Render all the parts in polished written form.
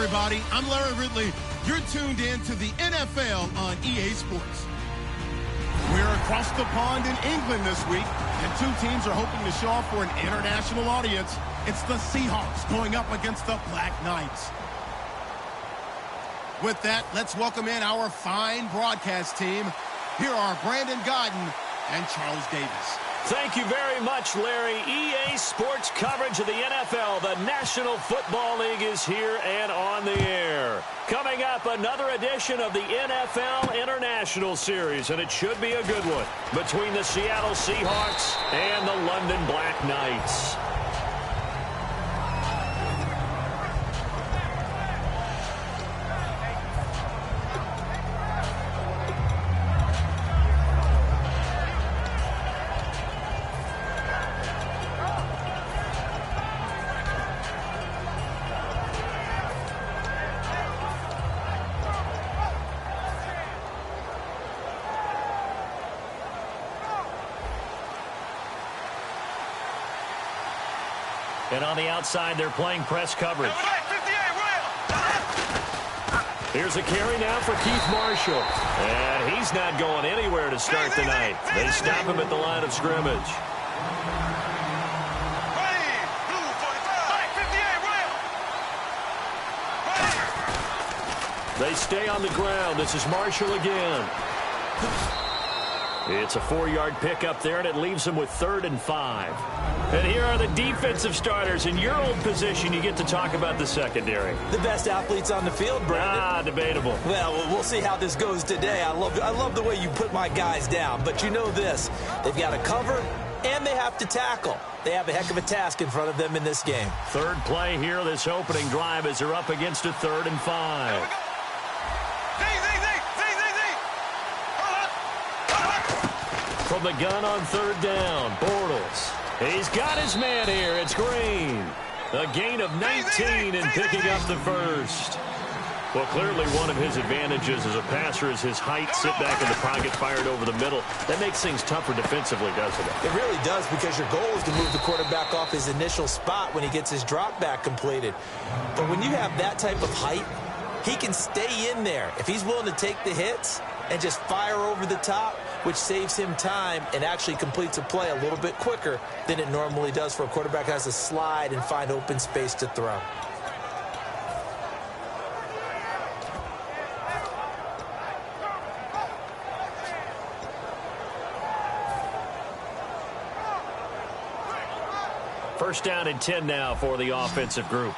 everybody. I'm Larry Ridley. You're tuned in to the NFL on EA Sports. We're across the pond in England this week, and two teams are hoping to show off for an international audience. It's the Seahawks going up against the Black Knights. With that, let's welcome in our fine broadcast team. Here are Brandon Godden and Charles Davis. Thank you very much, Larry. EA Sports coverage of the NFL. The National Football League is here and on the air. Coming up, another edition of the NFL International Series, and it should be a good one, between the Seattle Seahawks and the London Black Knights. And on the outside, they're playing press coverage. Here's a carry now for Keith Marshall. And he's not going anywhere to start the night. They stop him at the line of scrimmage. They stay on the ground. This is Marshall again. It's a 4-yard pickup there, and it leaves them with 3rd and 5. And here are the defensive starters. In your old position, you get to talk about the secondary. The best athletes on the field, Brandon. Debatable. Well, we'll see how this goes today. I love the way you put my guys down. But you know this. They've got to cover, and they have to tackle. They have a heck of a task in front of them in this game. Third play here, this opening drive, as they're up against a 3rd and 5. From the gun on 3rd down, Bortles. He's got his man here. It's Green. A gain of 19 and picking up the first. Well, clearly one of his advantages as a passer is his height. Sit back in the pocket, fired over the middle. That makes things tougher defensively, doesn't it? It really does, because your goal is to move the quarterback off his initial spot when he gets his drop back completed. But when you have that type of height, he can stay in there. If he's willing to take the hits and just fire over the top, which saves him time and actually completes a play a little bit quicker than it normally does for a quarterback who has to slide and find open space to throw. First down and 10 now for the offensive group.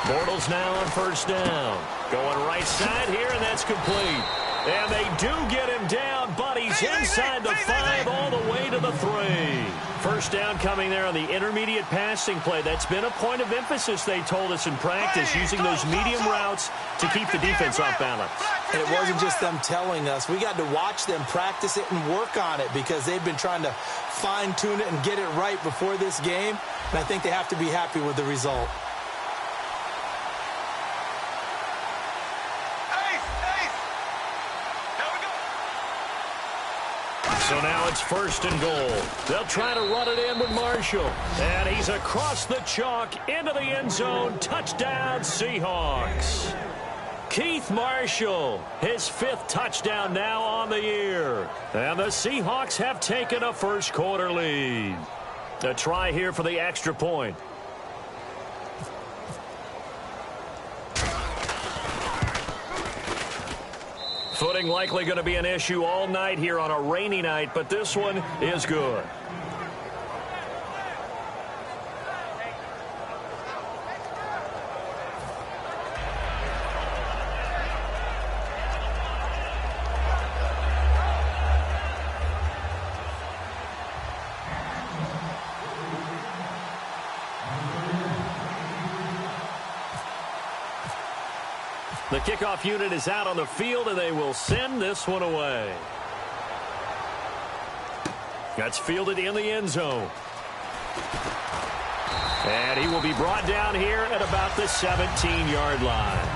Bortles now on first down. Going right side here, and that's complete. And they do get him down, but he's inside the 5 all the way to the 3. First down coming there on the intermediate passing play. That's been a point of emphasis, they told us in practice, using those medium routes to keep the defense off balance. And it wasn't just them telling us. We got to watch them practice it and work on it, because they've been trying to fine-tune it and get it right before this game. And I think they have to be happy with the result. So now it's 1st and goal. They'll try to run it in with Marshall. And he's across the chalk into the end zone. Touchdown, Seahawks. Keith Marshall, his 5th touchdown now on the year. And the Seahawks have taken a first-quarter lead. A try here for the extra point. Footing likely going to be an issue all night here on a rainy night, but this one is good. The kickoff unit is out on the field, and they will send this one away. That's fielded in the end zone. And he will be brought down here at about the 17-yard line.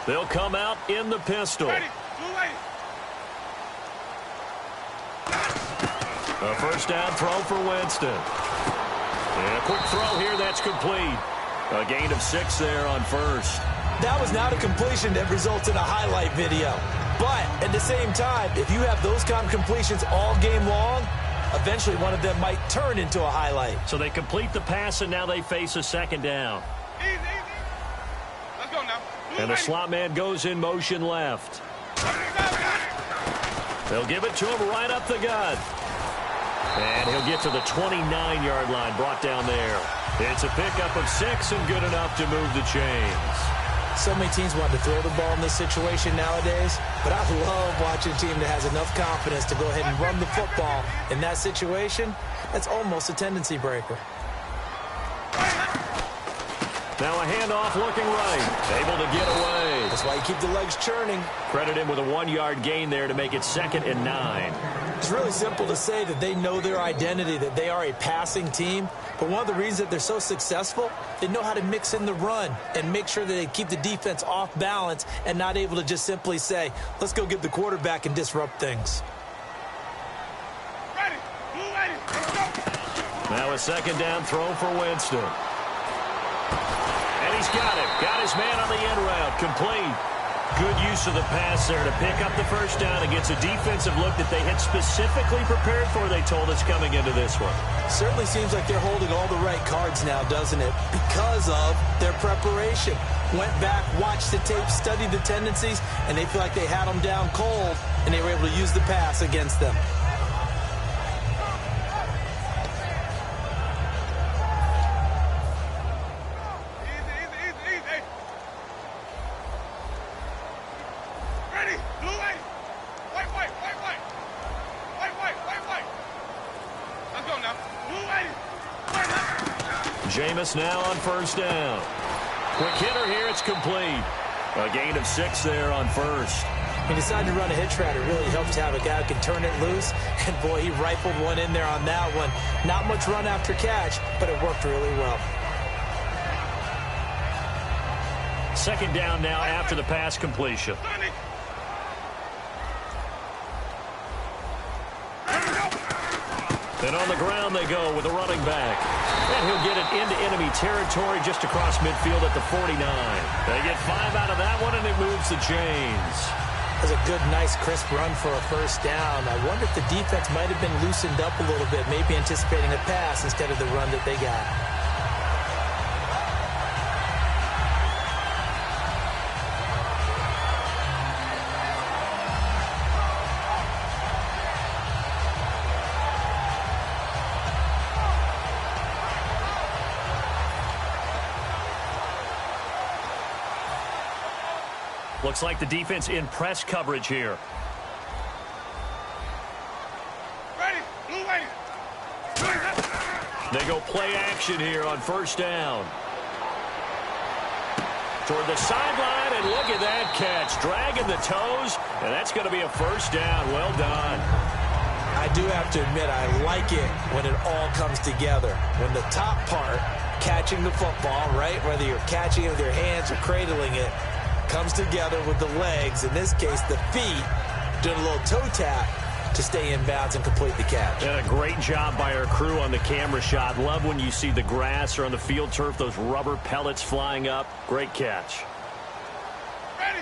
They'll come out in the pistol. Ready. A first down throw for Winston. And a quick throw here that's complete. A gain of 6 there on first. That was not a completion that results in a highlight video. But at the same time, if you have those kind of completions all game long, eventually one of them might turn into a highlight. So they complete the pass, and now they face a second down. Easy. Let's go now. And the slot man goes in motion left. They'll give it to him right up the gut. And he'll get to the 29-yard line, brought down there. It's a pickup of 6 and good enough to move the chains. So many teams want to throw the ball in this situation nowadays, but I love watching a team that has enough confidence to go ahead and run the football. In that situation, that's almost a tendency breaker. Now a handoff looking right. Able to get away. That's why you keep the legs churning. Credit him with a 1-yard gain there to make it 2nd and 9. It's really simple to say that they know their identity, that they are a passing team. But one of the reasons that they're so successful, they know how to mix in the run and make sure that they keep the defense off balance and not able to just simply say, let's go get the quarterback and disrupt things. Ready. Let's go. Now a second down throw for Winston. And he's got it. Got his man on the end route. Complete. Good use of the pass there to pick up the first down against a defensive look that they had specifically prepared for, they told us, coming into this one. Certainly seems like they're holding all the right cards now, doesn't it? Because of their preparation. Went back, watched the tape, studied the tendencies, and they feel like they had them down cold, and they were able to use the pass against them. Jameis now on first down. Quick hitter here, it's complete. A gain of 6 there on first. He decided to run a hitch route. It really helps to have a guy who can turn it loose. And, boy, he rifled one in there on that one. Not much run after catch, but it worked really well. Second down now after the pass completion. And on the ground they go with a running back. And he'll get it into enemy territory just across midfield at the 49. They get 5 out of that one, and it moves the chains. That's a good, nice, crisp run for a first down. I wonder if the defense might have been loosened up a little bit, maybe anticipating a pass instead of the run that they got. Looks like the defense in press coverage here. Ready. They go play action here on first down. Toward the sideline, and look at that catch. Dragging the toes, and that's going to be a first down. Well done. I do have to admit, I like it when it all comes together. When the top part, catching the football, right, whether you're catching it with your hands or cradling it, comes together with the legs, in this case the feet, doing a little toe tap to stay in bounds and complete the catch. And a great job by our crew on the camera shot. Love when you see the grass or on the field turf, those rubber pellets flying up. Great catch. Ready.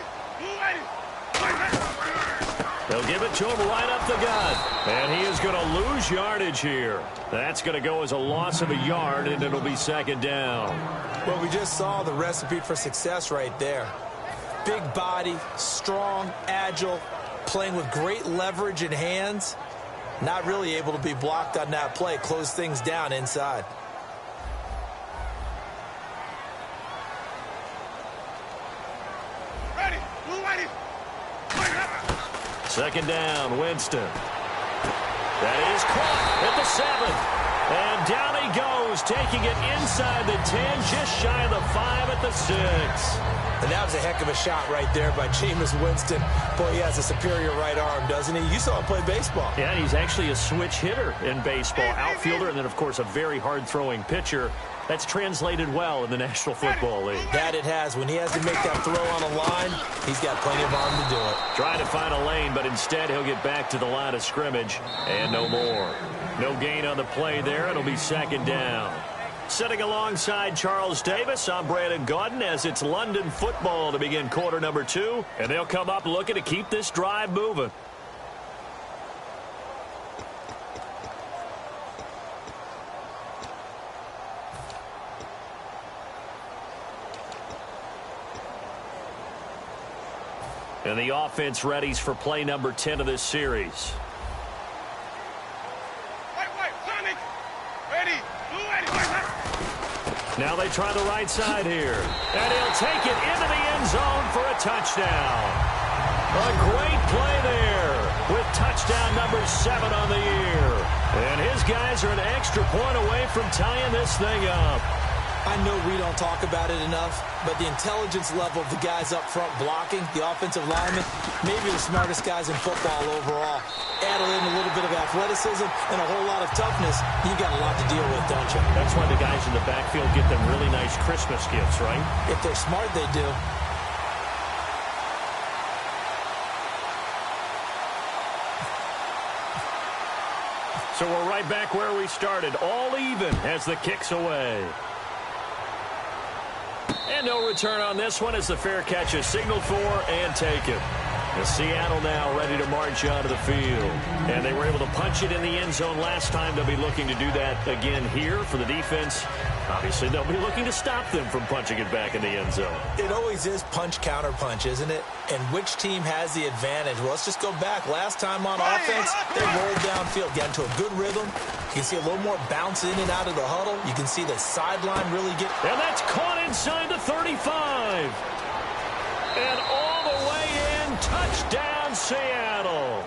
They'll give it to him right up the gut. And he is going to lose yardage here. That's going to go as a loss of a yard, and it'll be second down. Well, we just saw the recipe for success right there. Big body, strong, agile, playing with great leverage in hands. Not really able to be blocked on that play. Close things down inside. Ready. Second down, Winston. That is caught at the 7. And down he goes, taking it inside the 10, just shy of the 5 at the 6. And that was a heck of a shot right there by Jameis Winston. Boy, he has a superior right arm, doesn't he? You saw him play baseball. Yeah, he's actually a switch hitter in baseball. Outfielder, and then, of course, a very hard-throwing pitcher. That's translated well in the National Football League. That it has. When he has to make that throw on a line, he's got plenty of arm to do it. Trying to find a lane, but instead he'll get back to the line of scrimmage and no more. No gain on the play there. It'll be second down. Sitting alongside Charles Davis, I'm Brandon Gaudin as it's London football to begin quarter number 2. And they'll come up looking to keep this drive moving. And the offense readies for play number 10 of this series. Sonic. Ready. Now they try the right side here. And he'll take it into the end zone for a touchdown. A great play there with touchdown number 7 on the year. And his guys are an extra point away from tying this thing up. I know we don't talk about it enough, but the intelligence level of the guys up front blocking, the offensive linemen, maybe the smartest guys in football overall. Add in a little bit of athleticism and a whole lot of toughness, you got a lot to deal with, don't you? That's why the guys in the backfield get them really nice Christmas gifts, right? If they're smart, they do. So we're right back where we started, all even as the kick's away. And no return on this one as the fair catch is signaled for and taken. And Seattle now ready to march onto the field. And they were able to punch it in the end zone last time. They'll be looking to do that again here for the defense. Obviously, they'll be looking to stop them from punching it back in the end zone. It always is punch, counter punch, isn't it? And which team has the advantage? Well, let's just go back. Last time on offense, they rolled downfield, got into a good rhythm. You can see a little more bounce in and out of the huddle. You can see the sideline really get... And that's caught inside the 35. And all the way in, touchdown Seattle.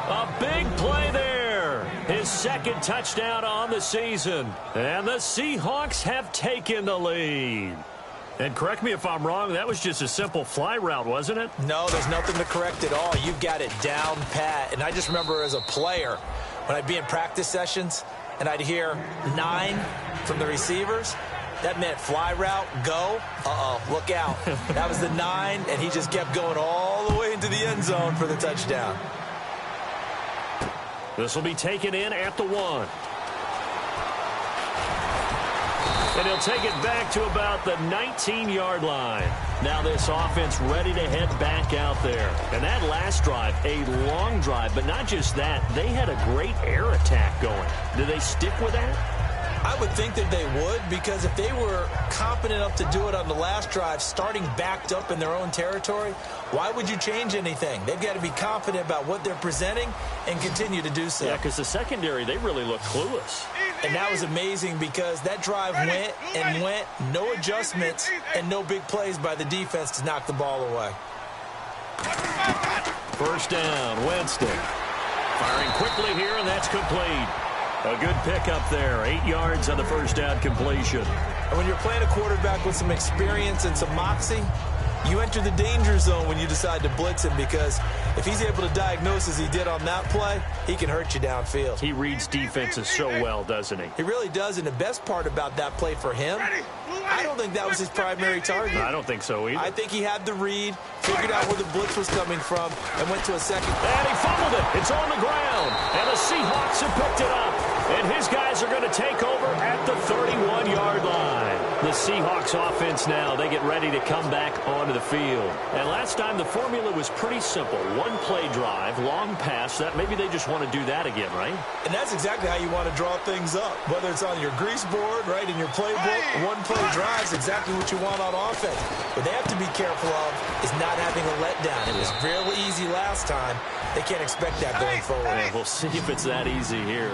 A big play there. His second touchdown on the season. And the Seahawks have taken the lead. And correct me if I'm wrong, that was just a simple fly route, wasn't it? No, there's nothing to correct at all. You've got it down pat. And I just remember as a player, when I'd be in practice sessions and I'd hear 9 from the receivers, that meant fly route, go. Look out. That was the 9, and he just kept going all the way into the end zone for the touchdown. This will be taken in at the 1. And he'll take it back to about the 19-yard line. Now this offense ready to head back out there. And that last drive, a long drive, but not just that. They had a great air attack going. Do they stick with that? I would think that they would, because if they were competent enough to do it on the last drive, starting backed up in their own territory, why would you change anything? They've got to be confident about what they're presenting and continue to do so. Yeah, because the secondary, they really look clueless. And that was amazing because that drive went and went, no adjustments and no big plays by the defense to knock the ball away. First down, Winston. Firing quickly here, and that's complete. A good pickup there, 8 yards on the first down completion. And when you're playing a quarterback with some experience and some moxie, you enter the danger zone when you decide to blitz him, because if he's able to diagnose as he did on that play, he can hurt you downfield. He reads defenses so well, doesn't he? He really does, and the best part about that play for him, I don't think that was his primary target. I don't think so either. I think he had the read, figured out where the blitz was coming from, and went to a second. And he fumbled it. It's on the ground. And the Seahawks have picked it up. And his guys are going to take over at the 31-yard line. The Seahawks offense now, they get ready to come back onto the field. And last time the formula was pretty simple. One play drive, long pass. That maybe they just want to do that again, right? And that's exactly how you want to draw things up. Whether it's on your grease board, right, in your playbook, one play drive is exactly what you want on offense. What they have to be careful of is not having a letdown. It was real easy last time. They can't expect that going forward. Yeah, we'll see if it's that easy here.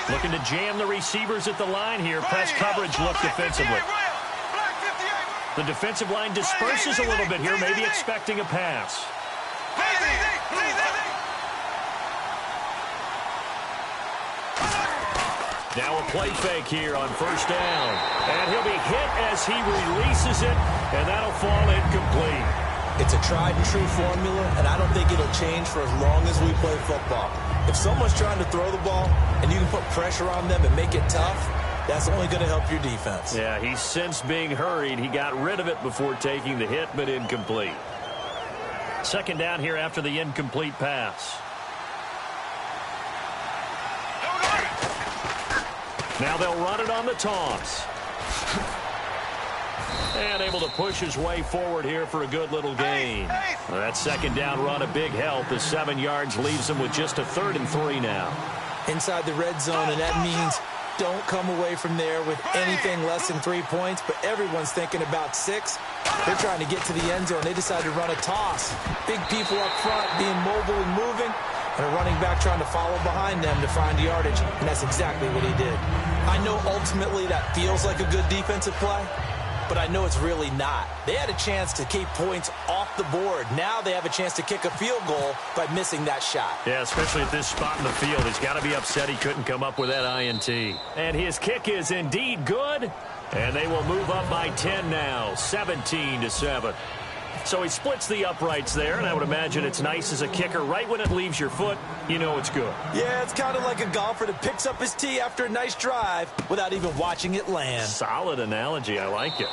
Looking to jam the receivers at the line here. Press coverage look defensively. The defensive line disperses a little bit here, maybe expecting a pass. Now a play fake here on first down. And he'll be hit as he releases it, and that'll fall incomplete. It's a tried-and-true formula, and I don't think it'll change for as long as we play football. If someone's trying to throw the ball and you can put pressure on them and make it tough, that's only going to help your defense. Yeah, he's sensed being hurried. He got rid of it before taking the hit, but incomplete. Second down here after the incomplete pass. Now they'll run it on the toss. And able to push his way forward here for a good little gain. Well, that second down run a big help as 7 yards leaves him with just a 3rd and 3 now. Inside the red zone, and that means don't come away from there with anything less than 3 points, but everyone's thinking about 6. They're trying to get to the end zone. They decide to run a toss. Big people up front being mobile and moving, and a running back trying to follow behind them to find yardage, and that's exactly what he did. I know ultimately that feels like a good defensive play, but I know it's really not. They had a chance to keep points off the board. Now they have a chance to kick a field goal by missing that shot. Yeah, especially at this spot in the field. He's got to be upset he couldn't come up with that INT. And his kick is indeed good. And they will move up by 10 now, 17-7. So he splits the uprights there, and I would imagine it's nice as a kicker. Right when it leaves your foot, you know it's good. Yeah, it's kind of like a golfer that picks up his tee after a nice drive without even watching it land. Solid analogy. I like it.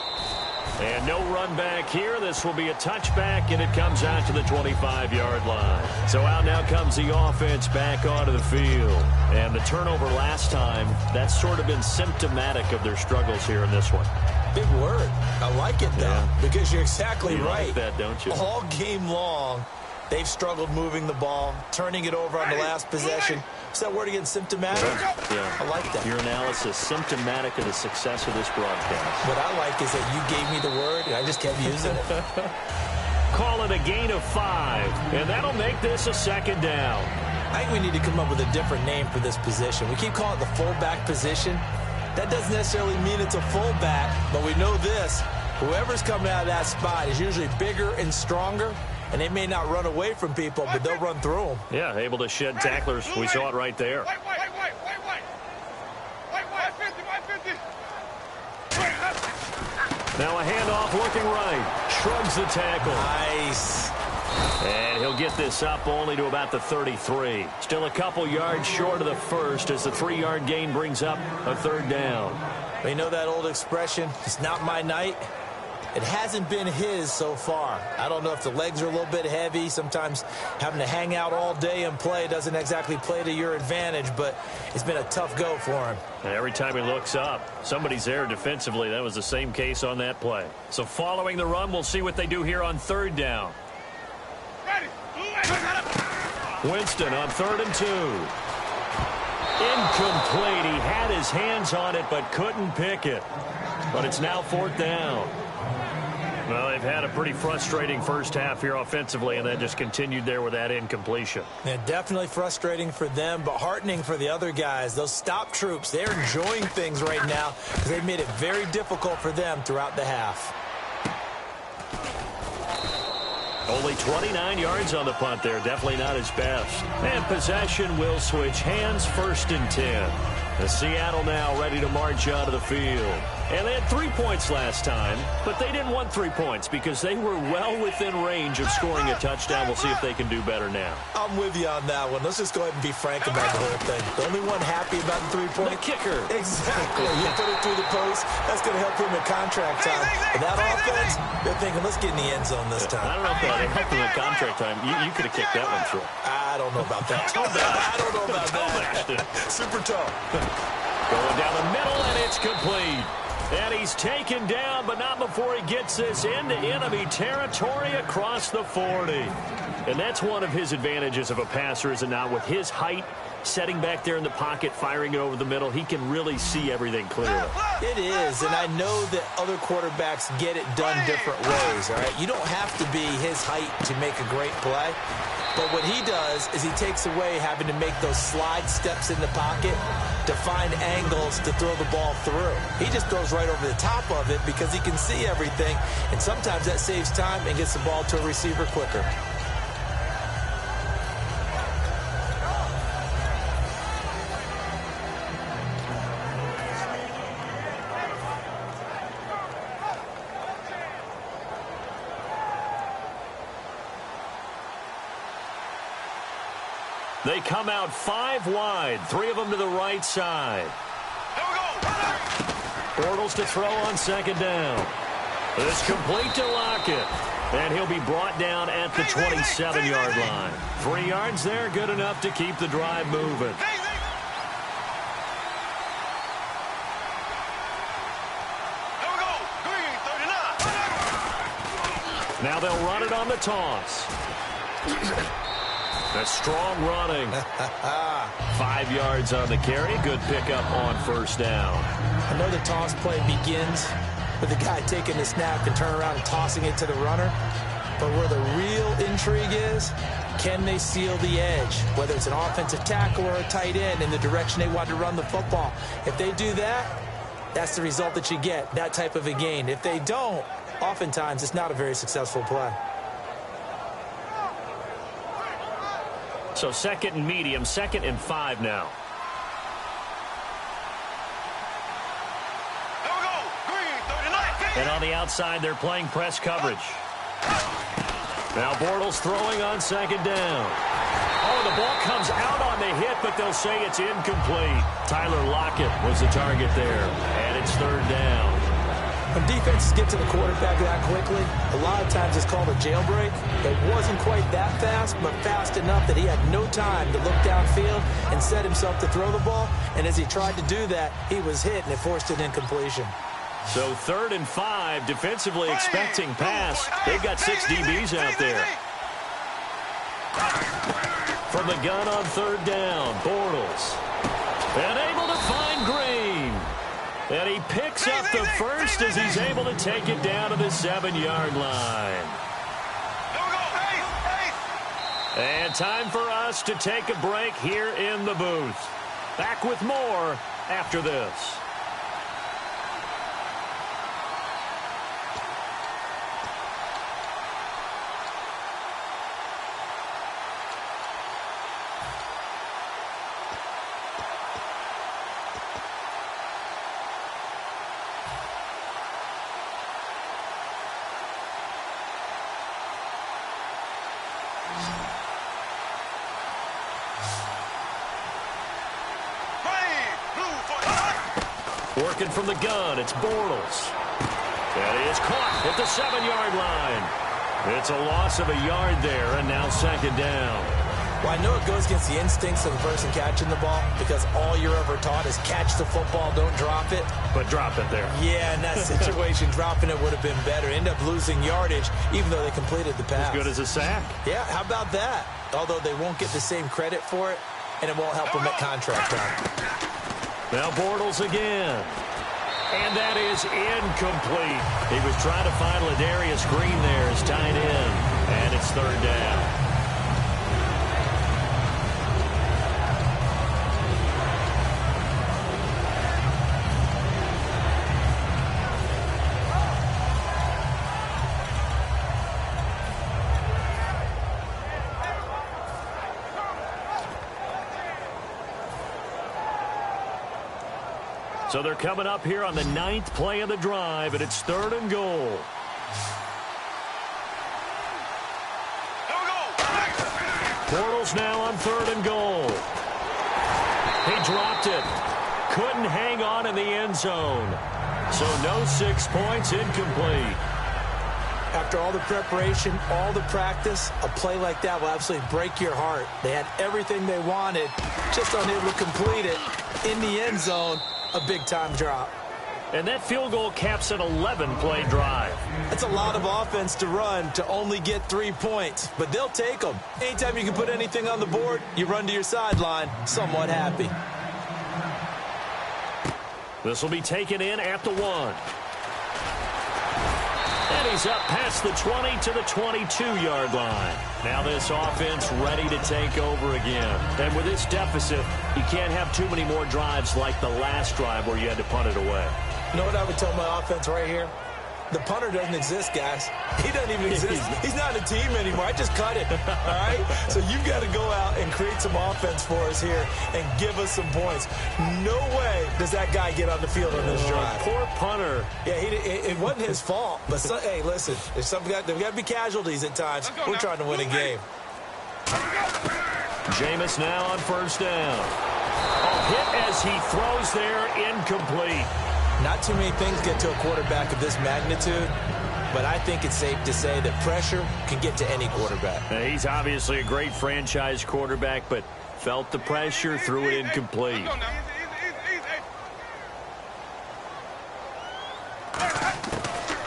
And no run back here. This will be a touchback, and it comes out to the 25-yard line. So out now comes the offense back onto the field. And the turnover last time, that's sort of been symptomatic of their struggles here in this one. Big word. I like it, though, because you're exactly right. Like that, don't you? All game long, they've struggled moving the ball, turning it over on the last possession. Is that word again, symptomatic? Yeah. I like that. Your analysis, symptomatic of the success of this broadcast. What I like is that you gave me the word, and I just kept using it. Call it a gain of 5, and that'll make this a second down. I think we need to come up with a different name for this position. We keep calling it the fullback position. That doesn't necessarily mean it's a fullback, but we know this. Whoever's coming out of that spot is usually bigger and stronger, and they may not run away from people, but they'll run through them. Yeah, able to shed tacklers. We saw it right there. Now a handoff looking right. Shrugs the tackle. Nice. And he'll get this up only to about the 33. Still a couple yards short of the first as the 3-yard gain brings up a 3rd down. You know that old expression, it's not my night? It hasn't been his so far. I don't know if the legs are a little bit heavy. Sometimes having to hang out all day and play doesn't exactly play to your advantage, but it's been a tough go for him. And every time he looks up, somebody's there defensively. That was the same case on that play. So following the run, we'll see what they do here on 3rd down. Winston on 3rd and 2. Incomplete. He had his hands on it but couldn't pick it. But it's now 4th down. Well, they've had a pretty frustrating first half here offensively, and that just continued there with that incompletion. Yeah, definitely frustrating for them, but heartening for the other guys. Those stop troops, they're enjoying things right now because they've made it very difficult for them throughout the half. Only 29 yards on the punt there. Definitely not his best. And possession will switch hands, 1st and 10. The Seattle now ready to march out of the field. And they had 3 points last time, but they didn't want 3 points because they were well within range of scoring a touchdown. We'll see if they can do better now. I'm with you on that one. Let's just go ahead and be frank about the whole thing. The only one happy about the 3-point? The kicker. Exactly. You put it through the post. That's going to help him in contract time. And that offense, they're thinking, let's get in the end zone this time. I don't know if that helped him in contract time. You could have kicked that one through. I don't know about that. I don't know about that. Super tough. Going down the middle, and it's complete. And he's taken down, but not before he gets this into enemy territory across the 40. And that's one of his advantages of a passer, is it not? With his height, setting back there in the pocket, firing it over the middle, he can really see everything clearly. It is, and I know that other quarterbacks get it done different ways, all right? You don't have to be his height to make a great play. But what he does is he takes away having to make those slide steps in the pocket to find angles to throw the ball through. He just throws right over the top of it because he can see everything, and sometimes that saves time and gets the ball to a receiver quicker. They come out 5 wide, 3 of them to the right side. Here we go. Bortles to throw on second down. It's complete to Lockett. And he'll be brought down at the 27-yard line. 3 yards there, good enough to keep the drive moving. Now they'll run it on the toss. That's strong running. 5 yards on the carry. Good pickup on first down. I know the toss play begins with the guy taking the snap and turn around and tossing it to the runner. But where the real intrigue is, can they seal the edge, whether it's an offensive tackle or a tight end, in the direction they want to run the football? If they do that, that's the result that you get, that type of a gain. If they don't, oftentimes it's not a very successful play. So 2nd and medium, 2nd and 5 now. Here we go. Green, 39. And on the outside, they're playing press coverage. Now Bortles throwing on second down. Oh, the ball comes out on the hit, but they'll say it's incomplete. Tyler Lockett was the target there, and it's 3rd down. When defenses get to the quarterback that quickly, a lot of times it's called a jailbreak. It wasn't quite that fast, but fast enough that he had no time to look downfield and set himself to throw the ball. And as he tried to do that, he was hit, and it forced an incompletion. So 3rd and 5, defensively expecting pass. They've got 6 DBs out there. From the gun on 3rd down, Bortles. And able to find Green. And he picks up the first as he's able to take it down to the 7-yard line. And time for us to take a break here in the booth. Back with more after this. Working from the gun, it's Bortles. That is caught at the 7-yard line. It's a loss of a yard there, and now 2nd down. Well, I know it goes against the instincts of the person catching the ball, because all you're ever taught is catch the football, don't drop it. But drop it there. Yeah, in that situation, dropping it would have been better. End up losing yardage, even though they completed the pass. As good as a sack. Yeah, how about that? Although they won't get the same credit for it, and it won't help them at contract time. Now Bortles again. And that is incomplete. He was trying to find Ladarius Green there as tight end. And it's 3rd down. So they're coming up here on the 9th play of the drive, and it's 3rd and goal. Bortles now on 3rd and goal. He dropped it. Couldn't hang on in the end zone. So no 6 points, incomplete. After all the preparation, all the practice, a play like that will absolutely break your heart. They had everything they wanted, just unable to complete it. In the end zone, a big-time drop. And that field goal caps an 11-play drive. That's a lot of offense to run to only get 3 points, but they'll take them. Anytime you can put anything on the board, you run to your sideline somewhat happy. This will be taken in at the 1. And he's up past the 20 to the 22-yard line. Now this offense ready to take over again. And with this deficit, you can't have too many more drives like the last drive where you had to punt it away. You know what I would tell my offense right here? The punter doesn't exist, guys. He doesn't even exist. He's not a team anymore. I just cut it, all right? So you've got to go out and create some offense for us here and give us some points. No way does that guy get on the field on this drive. Poor punter. Yeah, it wasn't his fault. But, hey, listen, there's got to be casualties at times. We're trying to win a game. Jameis now on first down. A hit as he throws there, incomplete. Not too many things get to a quarterback of this magnitude, but I think it's safe to say that pressure can get to any quarterback. He's obviously a great franchise quarterback, but felt the pressure, threw it incomplete.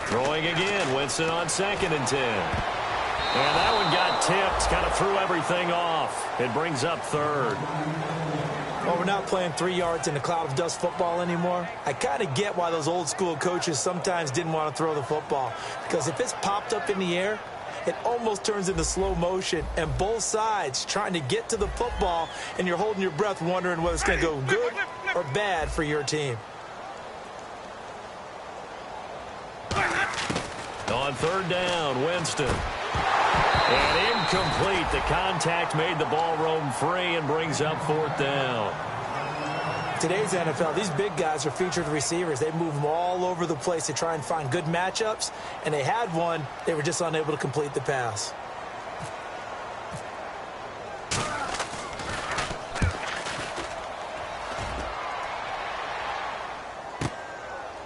Throwing again, Winston on 2nd and 10. And that one got tipped, kind of threw everything off. It brings up 3rd. Well, we're not playing 3 yards in a cloud of dust football anymore. I kind of get why those old school coaches sometimes didn't want to throw the football. Because if it's popped up in the air, it almost turns into slow motion. And both sides trying to get to the football, and you're holding your breath wondering whether it's going to go good or bad for your team. On 3rd down, Winston. And incomplete. The contact made the ball roam free and brings up 4th down. Today's NFL, these big guys are featured receivers. They move them all over the place to try and find good matchups, and they had one. They were just unable to complete the pass.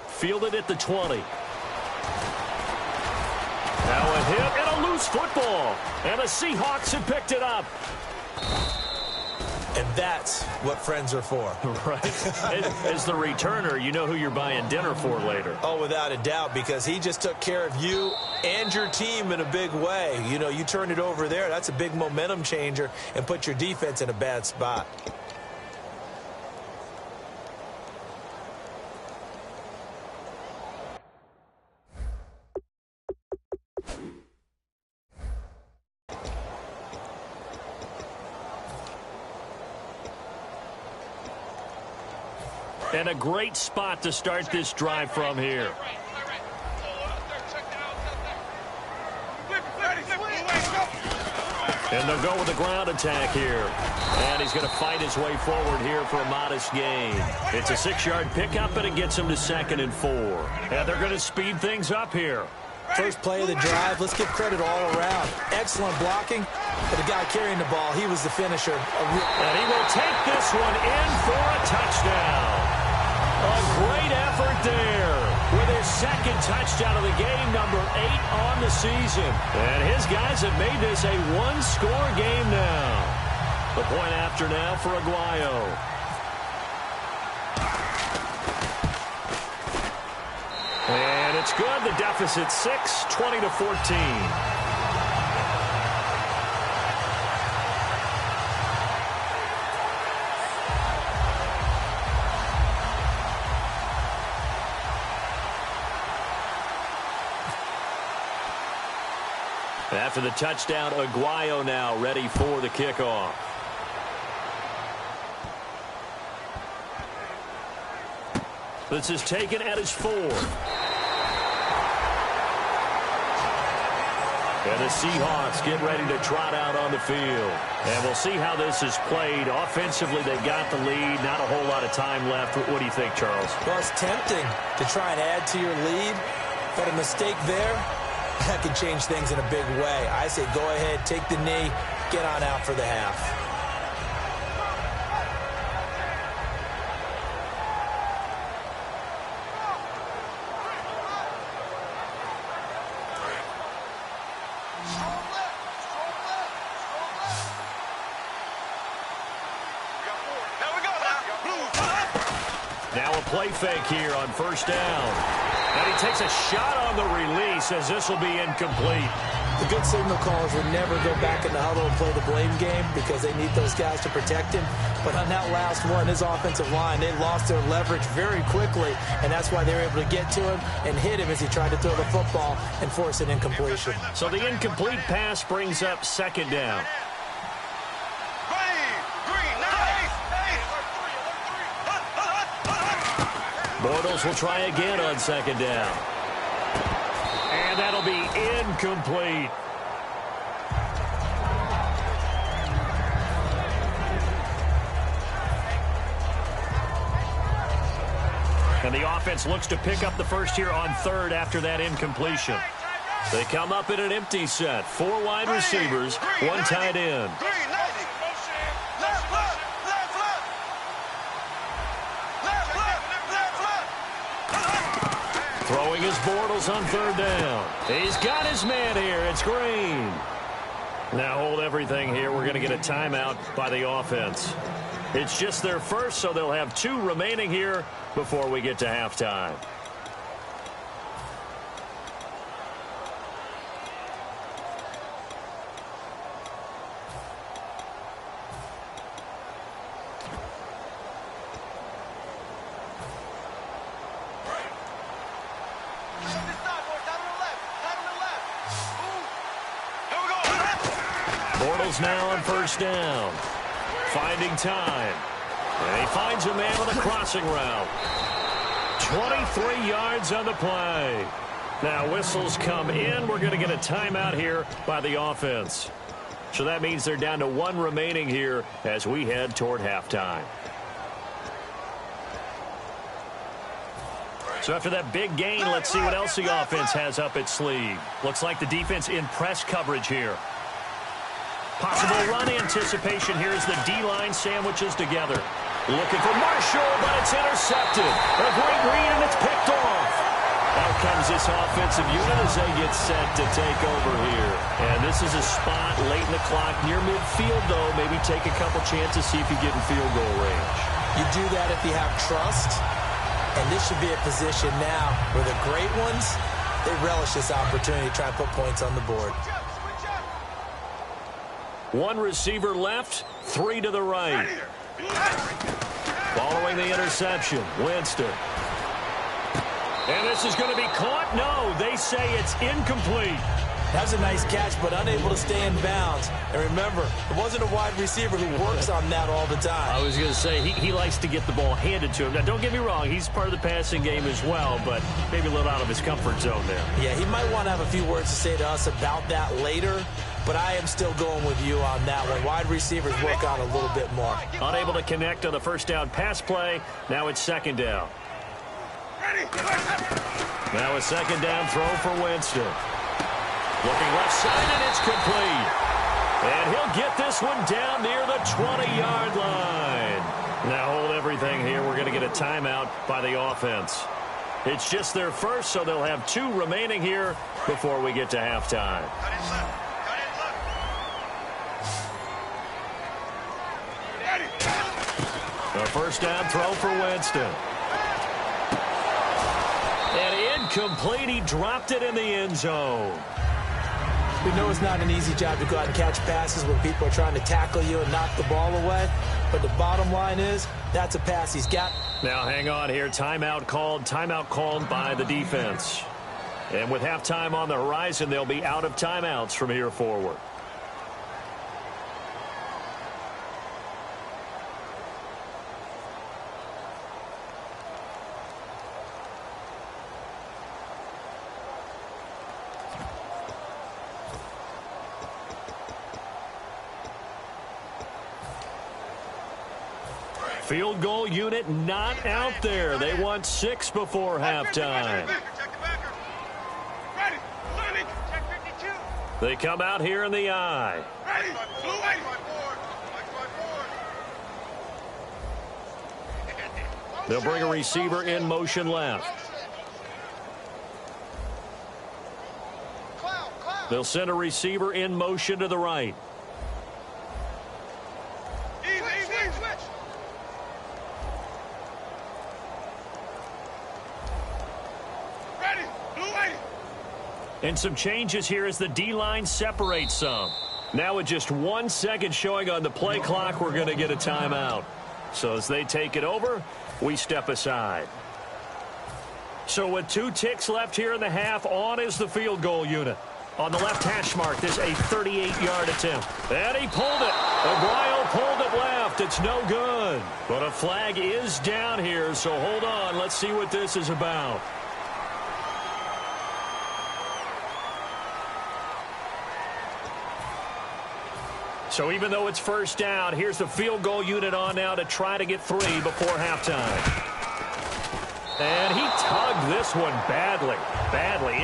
Fielded at the 20. Now a hit and a loose football. And the Seahawks have picked it up. And that's what friends are for. Right. As the returner, you know who you're buying dinner for later. Oh, without a doubt, because he just took care of you and your team in a big way. You know, you turn it over there, that's a big momentum changer and put your defense in a bad spot. And a great spot to start this drive from here. And they'll go with the ground attack here. And he's going to fight his way forward here for a modest gain. It's a 6-yard pickup, and it gets him to 2nd and 4. And they're going to speed things up here. First play of the drive, let's give credit all around. Excellent blocking, but the guy carrying the ball, he was the finisher. And he will take this one in for a touchdown. A great effort there with his 2nd touchdown of the game, number 8 on the season. And his guys have made this a 1-score game now. The point after now for Aguayo. And it's good. The deficit 6, 20-14. After the touchdown, Aguayo now ready for the kickoff. This is taken at his 4. And the Seahawks get ready to trot out on the field. And we'll see how this is played. Offensively, they got the lead. Not a whole lot of time left. What do you think, Charles? Well, it's tempting to try and add to your lead, but a mistake there, that can change things in a big way. I say go ahead, take the knee, get on out for the half. Now a play fake here on first down. And he takes a shot on the release as this will be incomplete. The good signal callers would never go back in the huddle and play the blame game because they need those guys to protect him. But on that last one, his offensive line, they lost their leverage very quickly, and that's why they were able to get to him and hit him as he tried to throw the football and force an incompletion. So the incomplete pass brings up 2nd down. Bortles will try again on 2nd down. And that'll be incomplete. And the offense looks to pick up the first here on 3rd after that incompletion. They come up in an empty set. 4 wide receivers, 1 tight end. Bortles on third down. He's got his man here. It's Green. Now hold everything here. We're going to get a timeout by the offense. It's just their first, so they'll have 2 remaining here before we get to halftime. Bortles now on first down. Finding time. And he finds a man with a crossing route. 23 yards on the play. Now whistles come in. We're going to get a timeout here by the offense. So that means they're down to 1 remaining here as we head toward halftime. So after that big gain, let's see what else the offense has up its sleeve. Looks like the defense in press coverage here. Possible run anticipation here as the D-line sandwiches together. Looking for Marshall, but it's intercepted. A great read, and it's picked off. Out comes this offensive unit as they get set to take over here. And this is a spot late in the clock near midfield, though. Maybe take a couple chances, see if you get in field goal range. You do that if you have trust. And this should be a position now where the great ones, they relish this opportunity to try and put points on the board. 1 receiver left, 3 to the right. Following the interception, Winston. And this is going to be caught. No, they say it's incomplete. That was a nice catch, but unable to stay in bounds. And remember, it wasn't a wide receiver who works on that all the time. I was going to say, he likes to get the ball handed to him. Now, don't get me wrong, he's part of the passing game as well, but maybe a little out of his comfort zone there. Yeah, he might want to have a few words to say to us about that later, but I am still going with you on that one. Wide receivers work on a little bit more. Unable to connect on the first down pass play. Now it's second down. Now a second down throw for Winston. Looking left side, and it's complete. And he'll get this one down near the 20-yard line. Now hold everything here. We're going to get a timeout by the offense. It's just their first, so they'll have 2 remaining here before we get to halftime. A first down throw for Winston. And incomplete. He dropped it in the end zone. We know it's not an easy job to go out and catch passes when people are trying to tackle you and knock the ball away. But the bottom line is, that's a pass he's got. Now hang on here. Timeout called by the defense. And with halftime on the horizon, they'll be out of timeouts from here forward. Field goal unit not out there. They want 6 before halftime. They come out here in the eye. They'll bring a receiver in motion left. They'll send a receiver in motion to the right. And some changes here as the D-line separates some. Now with just 1 second showing on the play clock, we're going to get a timeout. So as they take it over, we step aside. So with 2 ticks left here in the half, on is the field goal unit. On the left hash mark, there's a 38-yard attempt. And he pulled it. Aguayo pulled it left. It's no good. But a flag is down here, so hold on. Let's see what this is about. So even though it's first down, here's the field goal unit on now to try to get 3 before halftime. And he tugged this one badly.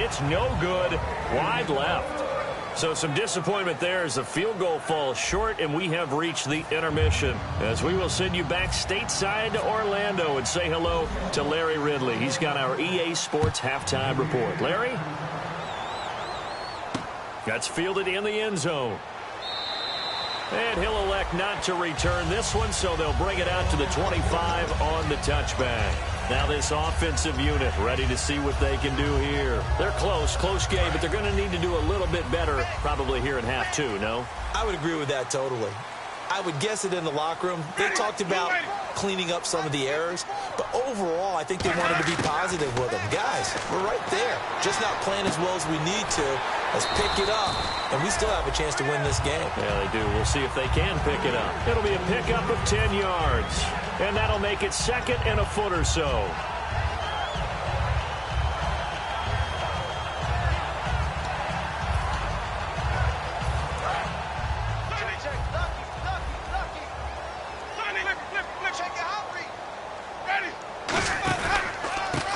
It's no good. Wide left. So some disappointment there as the field goal falls short, and we have reached the intermission. As we will send you back stateside to Orlando and say hello to Larry Ridley. He's got our EA Sports halftime report. Larry? That's fielded in the end zone. And he'll elect not to return this one, so they'll bring it out to the 25 on the touchback. Now this offensive unit ready to see what they can do here. They're close game, but they're going to need to do a little bit better probably here in half two, no? I would agree with that totally. I would guess it in the locker room. They talked about cleaning up some of the errors, but overall I think they wanted to be positive with them. Guys, we're right there. Just not playing as well as we need to. Let's pick it up, and we still have a chance to win this game. Yeah, they do. We'll see if they can pick it up. It'll be a pickup of 10 yards, and that'll make it second and a foot or so.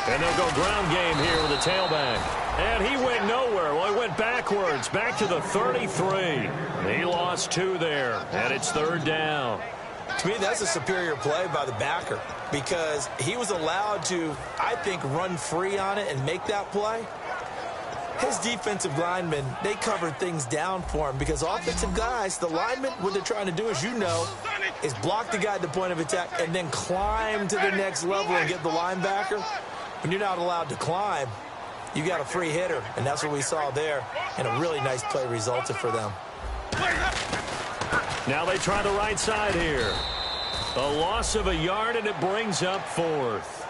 And they'll go ground game here with the tailback. And he went nowhere. Well, he went backwards, back to the 33. He lost 2 there, and it's third down. To me, that's a superior play by the backer because he was allowed to, I think, run free on it and make that play. His defensive linemen, they covered things down for him because offensive guys, the linemen, what they're trying to do, as you know, is block the guy at the point of attack and then climb to the next level and get the linebacker. When you're not allowed to climb, you got a free hitter, and that's what we saw there, and a really nice play resulted for them. Now they try the right side here. A loss of a yard, and it brings up fourth.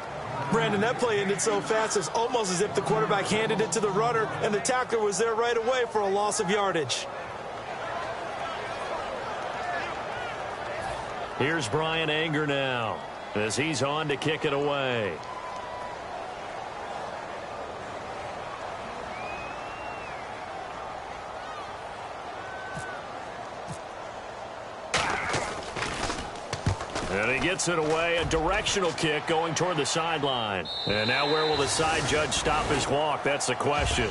Brandon, that play ended so fast, it's almost as if the quarterback handed it to the runner, and the tackler was there right away for a loss of yardage. Here's Brian Anger now, as he's on to kick it away. And he gets it away, a directional kick going toward the sideline. And now where will the side judge stop his walk? That's the question.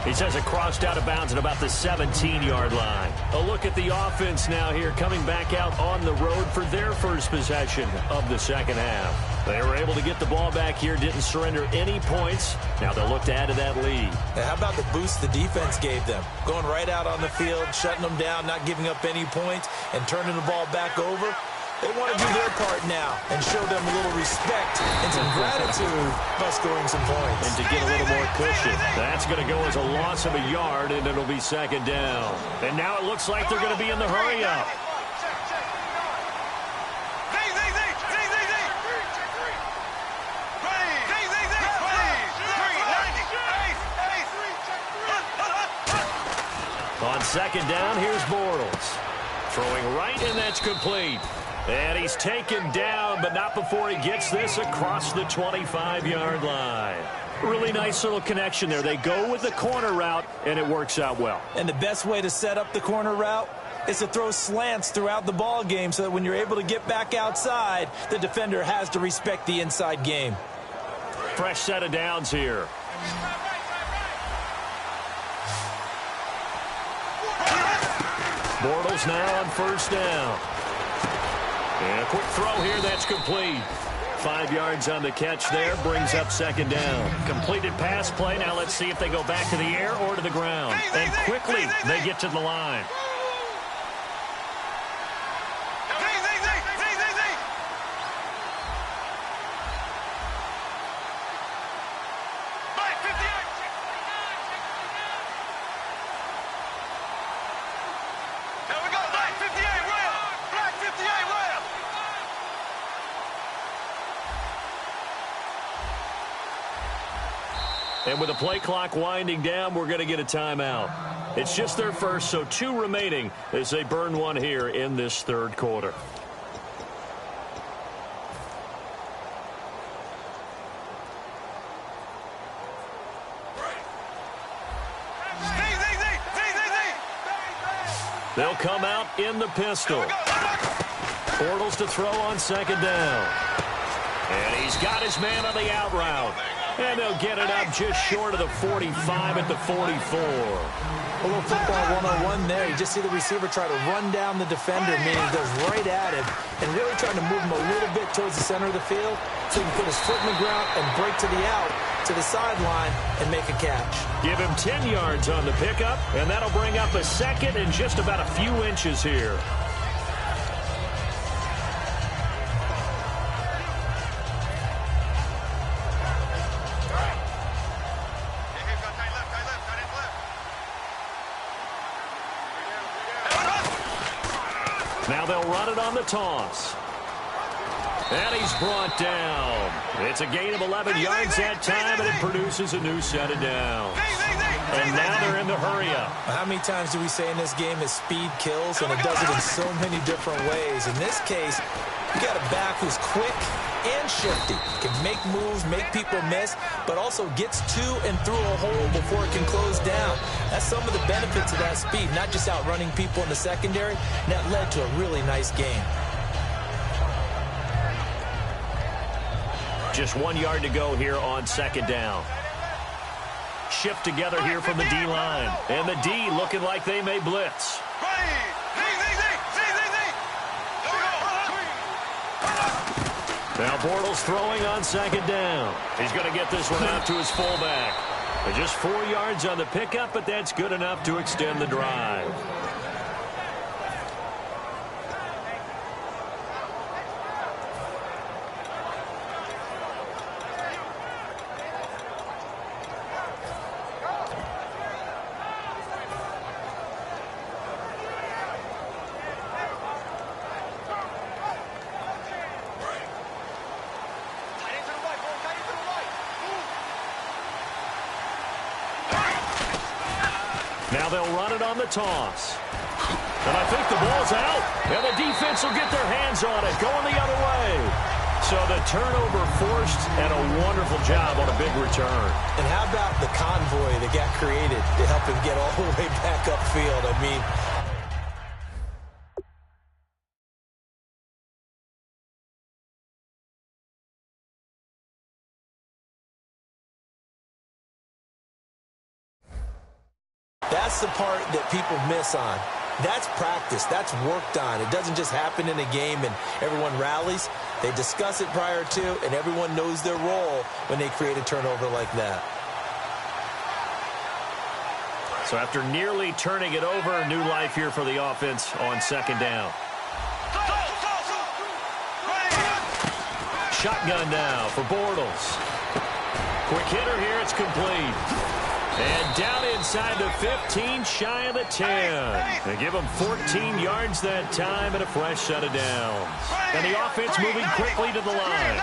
He says it crossed out of bounds at about the 17-yard line. A look at the offense now here, coming back out on the road for their first possession of the second half. They were able to get the ball back here, didn't surrender any points. Now they'll look to add to that lead. And how about the boost the defense gave them? Going right out on the field, shutting them down, not giving up any points, and turning the ball back over. They want to do their part now and show them a little respect and some gratitude by scoring some points. And to get a little more cushion. That's going to go as a loss of a yard, and it'll be second down. And now it looks like they're going to be in the hurry-up. On second down, here's Bortles. Throwing right, and that's complete. And he's taken down, but not before he gets this across the 25-yard line. Really nice little connection there. They go with the corner route, and it works out well. And the best way to set up the corner route is to throw slants throughout the ball game so that when you're able to get back outside, the defender has to respect the inside game. Fresh set of downs here. Bortles now on first down. And a quick throw here, that's complete. 5 yards on the catch there, brings up second down. Completed pass play. Now let's see if they go back to the air or to the ground. And quickly, they get to the line. And with the play clock winding down, we're going to get a timeout. It's just their first, so 2 remaining as they burn one here in this third quarter. They'll come out in the pistol. Bortles to throw on second down. And he's got his man on the out route. And they'll get it up just short of the 45 at the 44. A little football 101 there. You just see the receiver try to run down the defender, meaning he goes right at him and really trying to move him a little bit towards the center of the field so he can put his foot in the ground and break to the out, to the sideline, and make a catch. Give him 10 yards on the pickup, and that'll bring up a second and just about a few inches here. Now they'll run it on the toss. And he's brought down. It's a gain of 11 yards that time, and it produces a new set of downs. And now they're in the hurry-up. How many times do we say in this game that speed kills, and it does it in so many different ways? In this case, you got a back who's quick and shifty. Can make moves, make people miss, but also gets to and through a hole before it can close down. That's some of the benefits of that speed, not just outrunning people in the secondary. And that led to a really nice game. Just 1 yard to go here on second down. Shift together here from the D-line. And the D looking like they may blitz. Now Bortles throwing on second down. He's going to get this one out to his fullback. Just 4 yards on the pickup, but that's good enough to extend the drive. Now they'll run it on the toss. And I think the ball's out. And the defense will get their hands on it, going the other way. So the turnover forced, and a wonderful job on a big return. And how about the convoy that got created to help him get all the way back upfield? I mean, that's the part that people miss on. That's practice. That's worked on. It doesn't just happen in a game and everyone rallies. They discuss it prior to, and everyone knows their role when they create a turnover like that. So after nearly turning it over, new life here for the offense on second down. Shotgun now for Bortles. Quick hitter here. It's complete. And down inside the 15, shy of the 10. They give him 14 yards that time and a fresh set of downs. And the offense moving quickly to the line.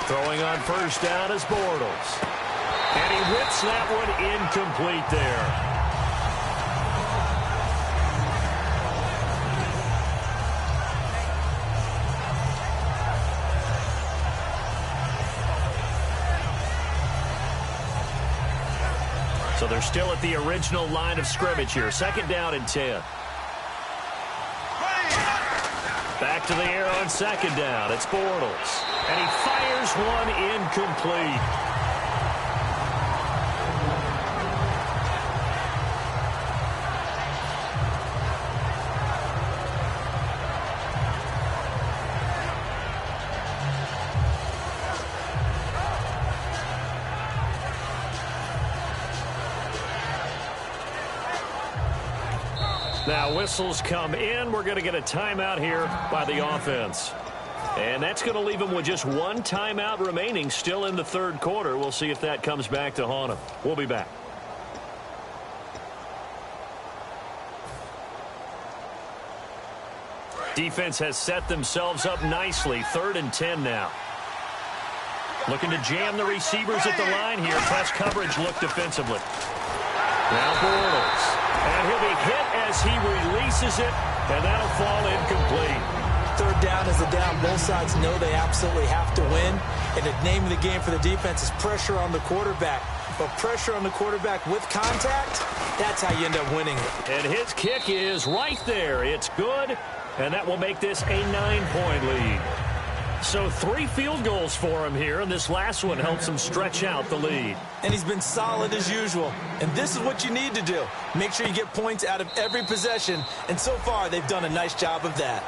Throwing on first down is Bortles. And he whips that one incomplete there. So they're still at the original line of scrimmage here. Second down and 10. Back to the air on second down. It's Bortles. And he fires one incomplete. Now whistles come in. We're going to get a timeout here by the offense. And that's going to leave them with just one timeout remaining still in the third quarter. We'll see if that comes back to haunt them. We'll be back. Defense has set themselves up nicely. 3rd and 10 now. Looking to jam the receivers at the line here. Press coverage look defensively. Now Bortles. And he'll be hit as he releases it, and that'll fall incomplete. 3rd down is the down. Both sides know they absolutely have to win. And the name of the game for the defense is pressure on the quarterback. But pressure on the quarterback with contact, That's how you end up winning. And his kick is right there. It's good, and that will make this a 9-point lead. So 3 field goals for him here, and this last one helps him stretch out the lead. And he's been solid as usual. And this is what you need to do. Make sure you get points out of every possession. And so far, they've done a nice job of that.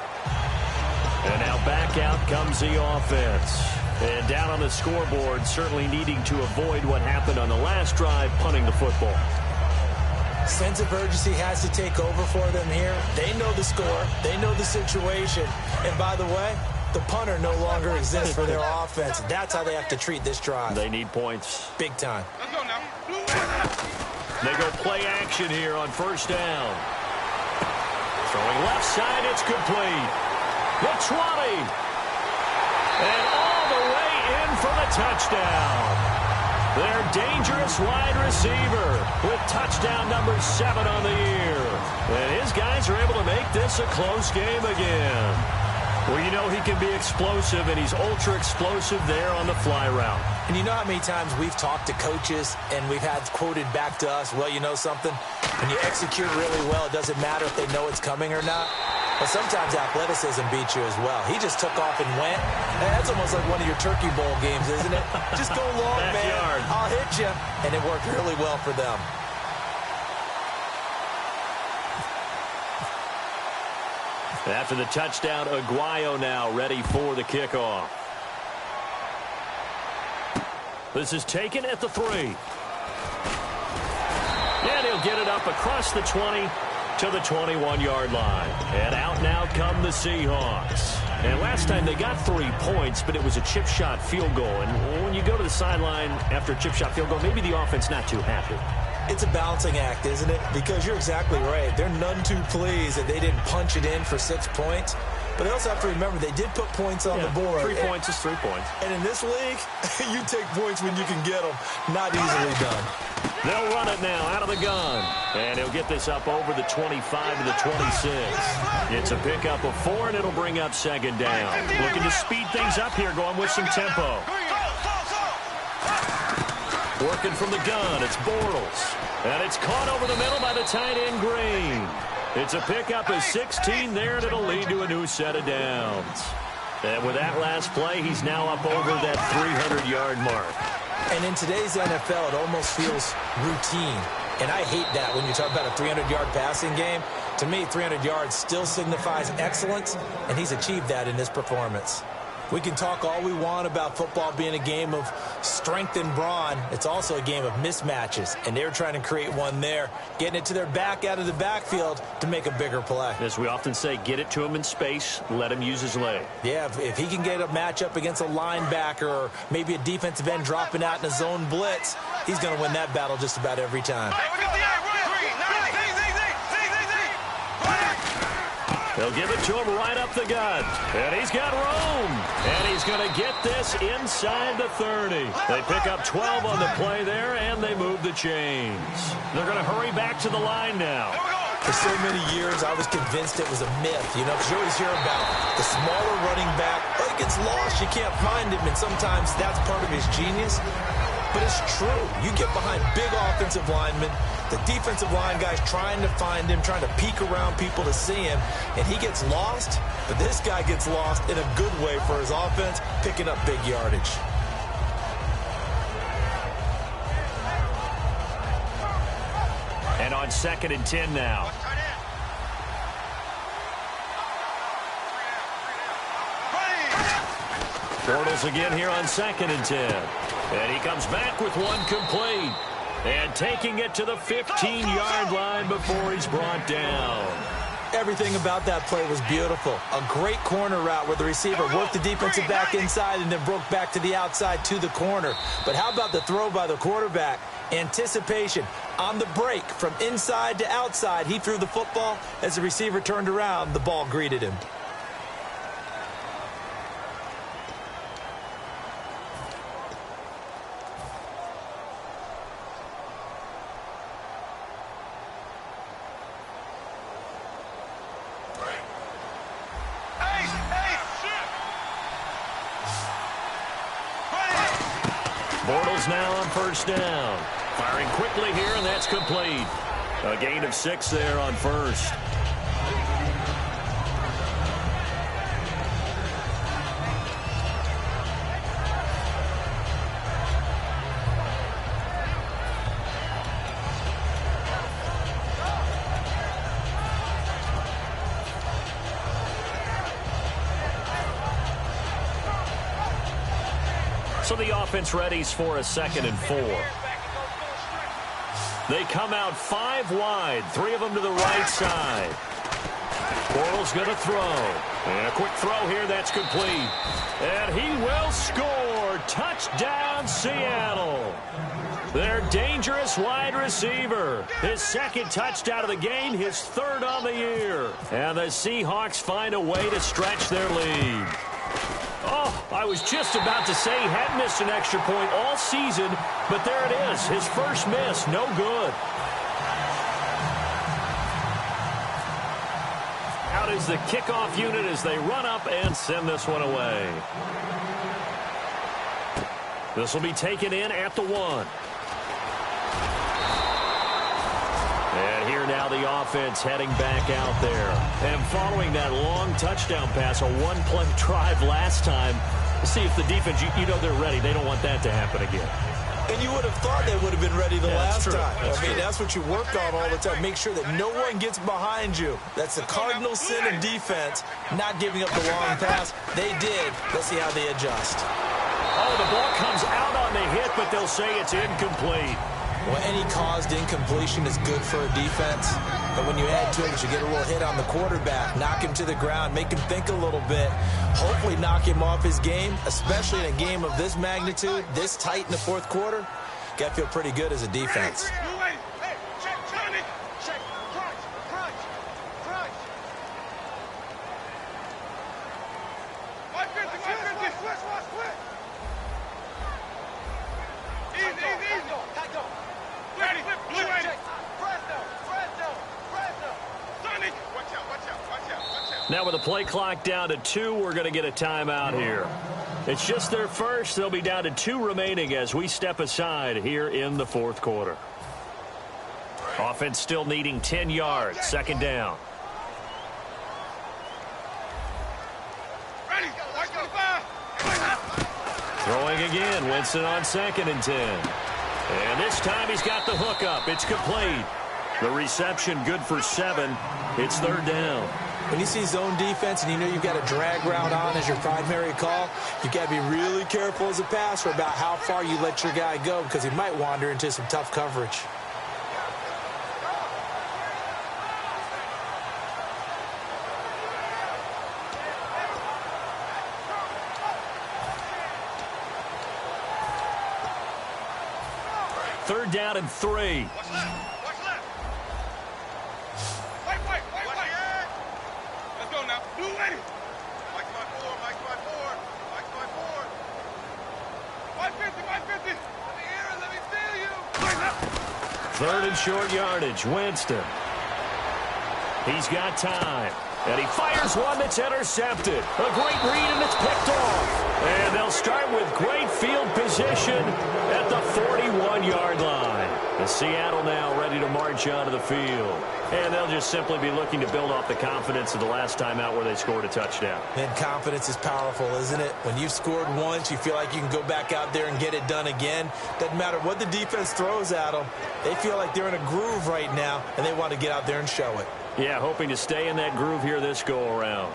And now back out comes the offense. And down on the scoreboard, certainly needing to avoid what happened on the last drive, punting the football. Sense of urgency has to take over for them here. They know the score. They know the situation. And by the way, the punter no longer exists for their offense. That's how they have to treat this drive. They need points. Big time. Let's go now. They go play action here on first down. Throwing left side, it's complete. The 20. And all the way in for the touchdown. Their dangerous wide receiver with touchdown number 7 on the year. And his guys are able to make this a close game again. Well, you know he can be explosive, and he's ultra-explosive there on the fly route. And you know how many times we've talked to coaches and we've had quoted back to us, well, you know something? When you execute really well, it doesn't matter if they know it's coming or not. But sometimes athleticism beats you as well. He just took off and went. That's almost like one of your Turkey Bowl games, isn't it? Just go long, man. I'll hit you. And it worked really well for them. After the touchdown, Aguayo now ready for the kickoff. This is taken at the 3. And he'll get it up across the 20 to the 21-yard line. And out now come the Seahawks. And last time they got 3 points, but it was a chip shot field goal. And when you go to the sideline after a chip shot field goal, maybe the offense not too happy. It's a balancing act, isn't it? Because you're exactly right. They're none too pleased that they didn't punch it in for 6 points. But they also have to remember they did put points on the board. 3 points is 3 points. And in this league, you take points when you can get them. Not easily done. They'll run it now out of the gun. And he'll get this up over the 25 to the 26. It's a pickup of 4, and it'll bring up second down. Looking to speed things up here, going with some tempo. Working from the gun, it's Bortles. And it's caught over the middle by the tight end, Green. It's a pickup of 16 there, and it'll lead to a new set of downs. And with that last play, he's now up over that 300-yard mark. And in today's NFL, it almost feels routine. And I hate that when you talk about a 300-yard passing game. To me, 300 yards still signifies excellence, and he's achieved that in this performance. We can talk all we want about football being a game of strength and brawn. It's also a game of mismatches, and they're trying to create one there, getting it to their back out of the backfield to make a bigger play. As we often say, get it to him in space, let him use his leg. Yeah, if he can get a matchup against a linebacker or maybe a defensive end dropping out in a zone blitz, he's going to win that battle just about every time. They'll give it to him right up the gut. And he's got room. And he's going to get this inside the 30. They pick up 12 on the play there, and they move the chains. They're going to hurry back to the line now. For so many years, I was convinced it was a myth. You know, because you always hear about the smaller running back. Oh, he gets lost. You can't find him. And sometimes that's part of his genius. But it's true. You get behind big offensive linemen, the defensive line guys trying to find him, trying to peek around people to see him, and he gets lost. But this guy gets lost in a good way for his offense, picking up big yardage. And on 2nd and 10 now. Bortles again here on 2nd and 10. And he comes back with one complete. And taking it to the 15-yard line before he's brought down. Everything about that play was beautiful. A great corner route where the receiver worked the defensive back inside and then broke back to the outside to the corner. But how about the throw by the quarterback? Anticipation on the break from inside to outside. He threw the football. As the receiver turned around, the ball greeted him. Bortles now on first down. Firing quickly here, and that's complete. A gain of 6 there on first. So the offense readies for a 2nd and 4. They come out 5 wide, 3 of them to the right side. Bortles going to throw. And a quick throw here, that's complete. And he will score. Touchdown, Seattle. Their dangerous wide receiver. His 2nd touchdown of the game, his 3rd on the year. And the Seahawks find a way to stretch their lead. Oh, I was just about to say he hadn't missed an extra point all season, but there it is. His first miss, no good. Out is the kickoff unit as they run up and send this one away. This will be taken in at the 1. And here now the offense heading back out there. And following that long touchdown pass, a 1-play drive last time, see if the defense, you know they're ready. They don't want that to happen again. And you would have thought they would have been ready the last time. I mean, that's what you work on all the time. Make sure that no one gets behind you. That's the cardinal sin in defense, not giving up the long pass. They did. Let's see how they adjust. Oh, the ball comes out on the hit, but they'll say it's incomplete. Well, any caused incompletion is good for a defense. But when you add to it, you get a little hit on the quarterback, knock him to the ground, make him think a little bit, hopefully knock him off his game, especially in a game of this magnitude, this tight in the 4th quarter. Got to feel pretty good as a defense. Now with the play clock down to 2, we're going to get a timeout here. It's just their first. They'll be down to 2 remaining as we step aside here in the 4th quarter. Offense still needing 10 yards. 2nd down. Throwing again. Winston on 2nd and 10. And this time he's got the hook up. It's complete. The reception good for 7. It's 3rd down. When you see zone defense and you know you've got a drag route on as your primary call, you've got to be really careful as a passer about how far you let your guy go because he might wander into some tough coverage. Third down and 3. Third and short yardage. Winston. He's got time. And he fires one that's intercepted. A great read, and it's picked off. And they'll start with great field position at the 41-yard line. And Seattle now ready to march onto the field. And they'll just simply be looking to build off the confidence of the last time out where they scored a touchdown. And confidence is powerful, isn't it? When you've scored once, you feel like you can go back out there and get it done again. Doesn't matter what the defense throws at them. They feel like they're in a groove right now, and they want to get out there and show it. Yeah, hoping to stay in that groove here this go-around.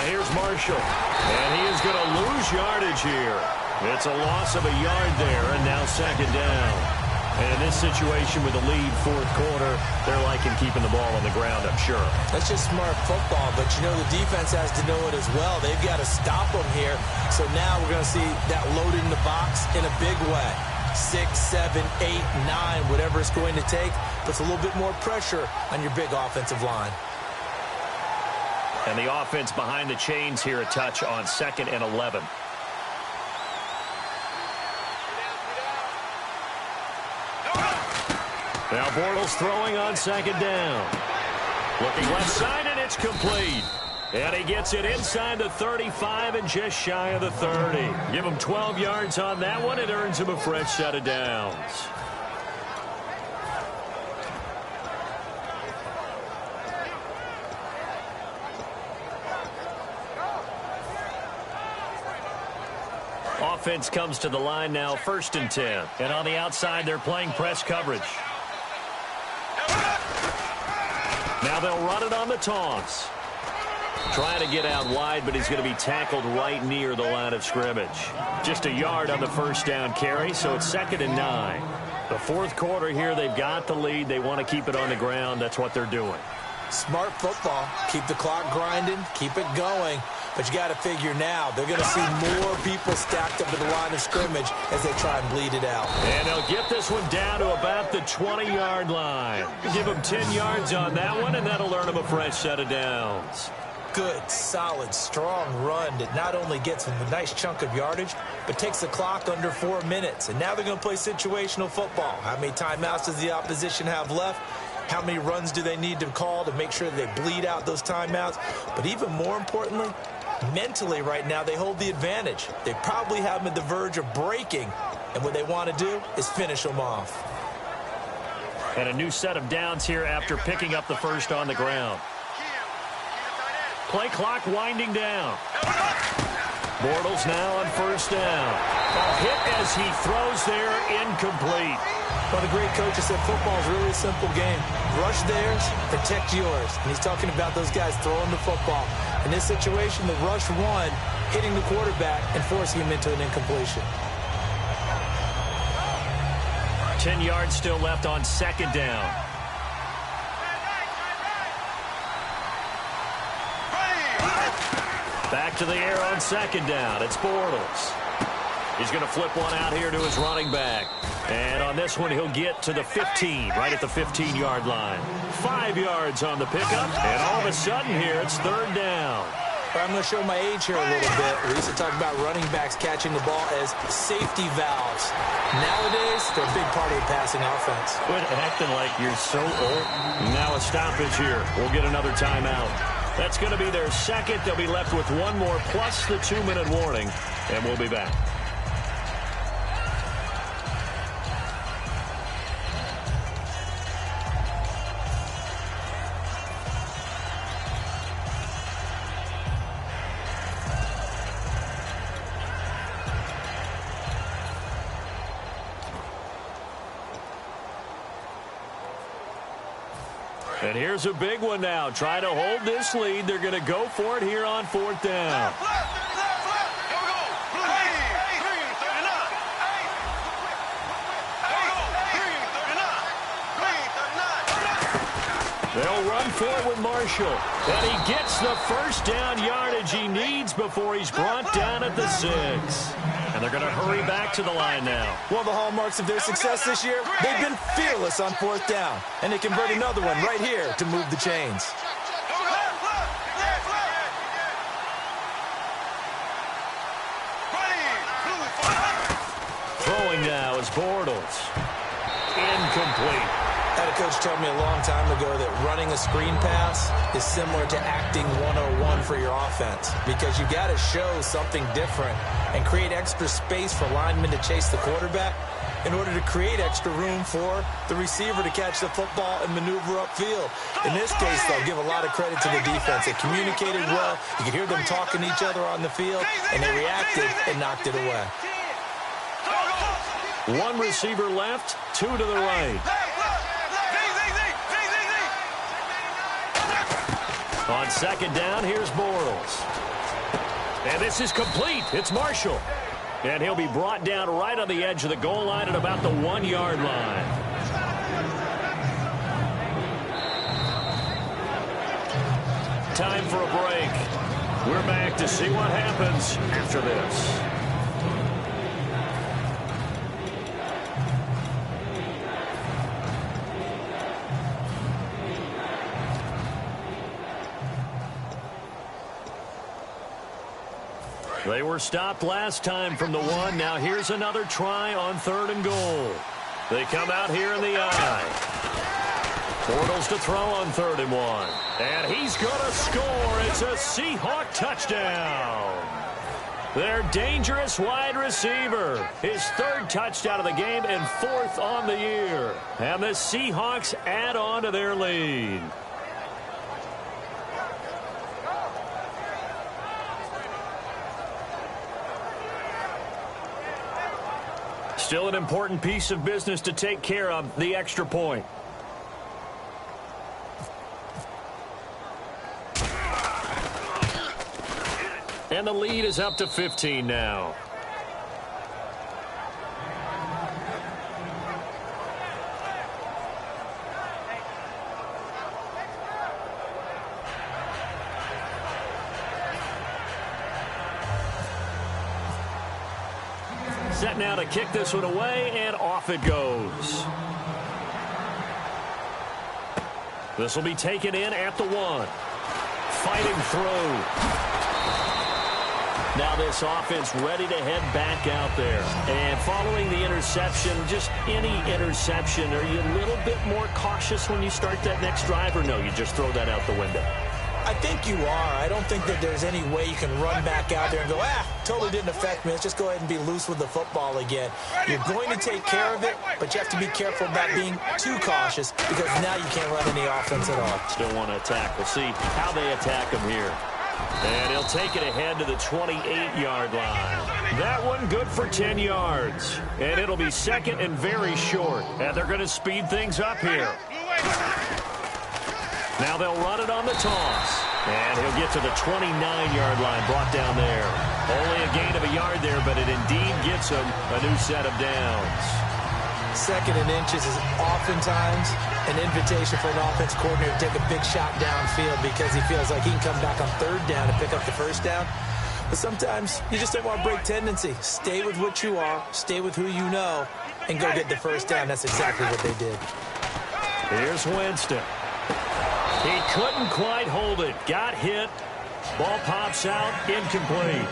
Here's Marshall, and he is going to lose yardage here. It's a loss of a yard there, and now 2nd down. And in this situation with the lead 4th quarter, they're liking keeping the ball on the ground, I'm sure. That's just smart football, but you know the defense has to know it as well. They've got to stop them here. So now we're going to see that loaded in the box in a big way. 6, 7, 8, 9, whatever it's going to take, puts a little bit more pressure on your big offensive line. And the offense behind the chains here, a touch on 2nd and 11. Now Bortles throwing on 2nd down. Looking left side, and it's complete. And he gets it inside the 35 and just shy of the 30. Give him 12 yards on that one. It earns him a fresh set of downs. Offense comes to the line now, 1st and 10. And on the outside, they're playing press coverage. Now they'll run it on the toss. Trying to get out wide, but he's going to be tackled right near the line of scrimmage. Just a yard on the 1st down carry, so it's 2nd and 9. The 4th quarter here, they've got the lead. They want to keep it on the ground. That's what they're doing. Smart football. Keep the clock grinding. Keep it going. But you got to figure now, they're going to see more people stacked up to the line of scrimmage as they try and bleed it out. And they'll get this one down to about the 20-yard line. Give them 10 yards on that one, and that'll earn them a fresh set of downs. Good, solid, strong run that not only gets them a nice chunk of yardage, but takes the clock under 4 minutes. And now they're going to play situational football. How many timeouts does the opposition have left? How many runs do they need to call to make sure that they bleed out those timeouts? But even more importantly, mentally right now, they hold the advantage. They probably have them at the verge of breaking. And what they want to do is finish them off. And a new set of downs here after picking up the 1st on the ground. Play clock winding down. Bortles now on 1st down. A hit as he throws there, incomplete. One of the great coaches said football is really a simple game. Rush theirs, protect yours. And he's talking about those guys throwing the football. In this situation, the rush one, hitting the quarterback and forcing him into an incompletion. 10 yards still left on 2nd down. Back to the air on 2nd down. It's Bortles. He's going to flip one out here to his running back. And on this one, he'll get to the 15, right at the 15-yard line. 5 yards on the pickup, and all of a sudden here, it's 3rd down. I'm going to show my age here a little bit. We used to talk about running backs catching the ball as safety valves. Nowadays, they're a big part of the passing offense. Quit acting like you're so old. Now a stoppage here. We'll get another timeout. That's going to be their 2nd. They'll be left with one more plus the 2-minute warning, and we'll be back. And here's a big one now. Try to hold this lead. They're going to go for it here on 4th down. They'll run for it with Marshall. And he gets the 1st down yardage he needs before he's brought down at the 6. And they're going to hurry back to the line now. One of the hallmarks of their success this year, they've been fearless on 4th down. And they convert another one right here to move the chains. Throwing now is Bortles. Incomplete. I had a coach tell me a long time ago that running a screen pass is similar to acting 101 for your offense, because you got to show something different and create extra space for linemen to chase the quarterback in order to create extra room for the receiver to catch the football and maneuver upfield. In this case, they'll give a lot of credit to the defense. They communicated well. You could hear them talking to each other on the field, and they reacted and knocked it away. One receiver left, 2 to the right. On 2nd down, here's Bortles. And this is complete. It's Marshall. And he'll be brought down right on the edge of the goal line at about the 1-yard line. Time for a break. We're back to see what happens after this. They were stopped last time from the 1. Now here's another try on 3rd and goal. They come out here in the I. Bortles to throw on 3rd and 1. And he's going to score. It's a Seahawk touchdown. Their dangerous wide receiver. His 3rd touchdown of the game and 4th on the year. And the Seahawks add on to their lead. Still an important piece of business to take care of, the extra point. And the lead is up to 15 now. Set now to kick this one away, and off it goes. This will be taken in at the 1. Fighting through. Now this offense ready to head back out there. And following the interception, just any interception, are you a little bit more cautious when you start that next drive, or no, you just throw that out the window? I think you are. I don't think that there's any way you can run back out there and go, totally didn't affect me. Let's just go ahead and be loose with the football again. You're going to take care of it, but you have to be careful about being too cautious because now you can't run any offense at all. Still want to attack. We'll see how they attack him here. And he'll take it ahead to the 28-yard line. That one good for 10 yards. And it'll be 2nd and very short. And they're going to speed things up here. Now they'll run it on the toss. And he'll get to the 29-yard line, brought down there. Only a gain of a yard there, but it indeed gets him a new set of downs. 2nd and inches is oftentimes an invitation for an offense coordinator to take a big shot downfield because he feels like he can come back on 3rd down and pick up the 1st down. But sometimes you just don't want to break tendency. Stay with what you are, stay with who you know, and go get the 1st down. That's exactly what they did. Here's Winston. He couldn't quite hold it. Got hit. Ball pops out. Incomplete.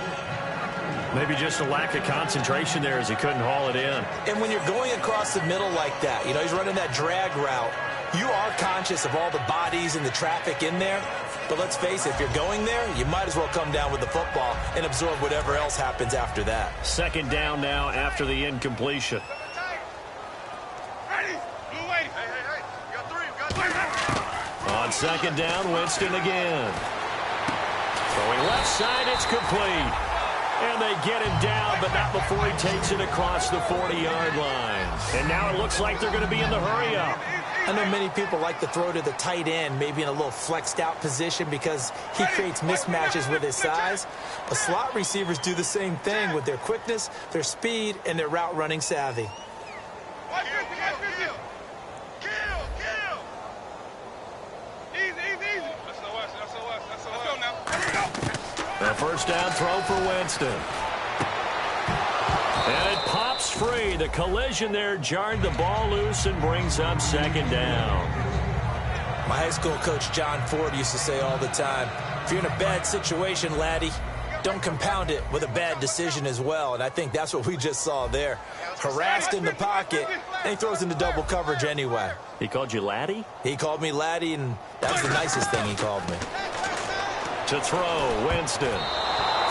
Maybe just a lack of concentration there as he couldn't haul it in. And when you're going across the middle like that, he's running that drag route, you are conscious of all the bodies and the traffic in there. But let's face it, if you're going there, you might as well come down with the football and absorb whatever else happens after that. 2nd down now after the incompletion. On 2nd down, Winston again. Throwing left side, it's complete. And they get him down, but not before he takes it across the 40-yard line. And now it looks like they're going to be in the hurry-up. I know many people like to throw to the tight end, maybe in a little flexed-out position because he creates mismatches with his size. But slot receivers do the same thing with their quickness, their speed, and their route-running savvy. A 1st down throw for Winston. And it pops free. The collision there jarred the ball loose and brings up 2nd down. My high school coach, John Ford, used to say all the time, if you're in a bad situation, laddie, don't compound it with a bad decision as well. And I think that's what we just saw there. Harassed in the pocket, and he throws into double coverage anyway. He called you laddie? He called me laddie, and that's the nicest thing he called me. To throw, Winston.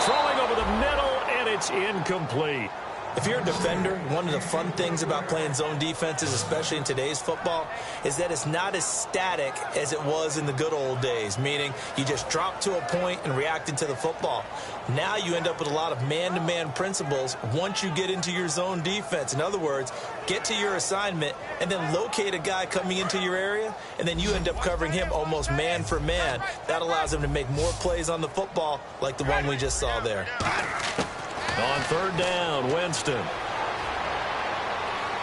Throwing over the middle, and it's incomplete. If you're a defender, one of the fun things about playing zone defenses, especially in today's football, is that it's not as static as it was in the good old days, meaning you just drop to a point and reacted to the football. Now you end up with a lot of man-to-man principles once you get into your zone defense. In other words, get to your assignment and then locate a guy coming into your area, and then you end up covering him almost man for man. That allows him to make more plays on the football like the one we just saw there. On 3rd down, Winston.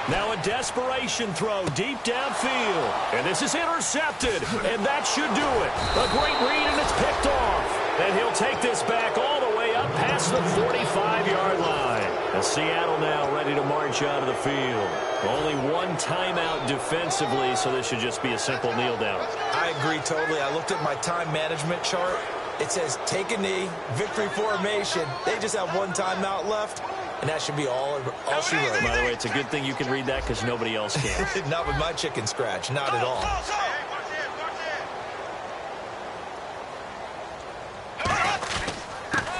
Now a desperation throw deep downfield. And this is intercepted. And that should do it. A great read, and it's picked off. And he'll take this back all the way up past the 45-yard line. And Seattle now ready to march out of the field. Only one timeout defensively, so this should just be a simple kneel down. I agree totally. I looked at my time management chart. It says take a knee, victory formation. They just have one timeout left, and that should be all she wrote. By the way, it's a good thing you can read that because nobody else can. Not with my chicken scratch, not at all.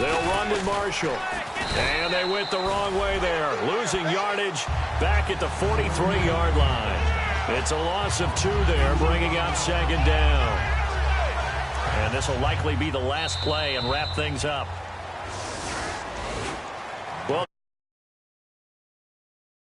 They'll run with Marshall. And they went the wrong way there, losing yardage back at the 43-yard line. It's a loss of 2 there, bringing out 2nd down. And this will likely be the last play and wrap things up.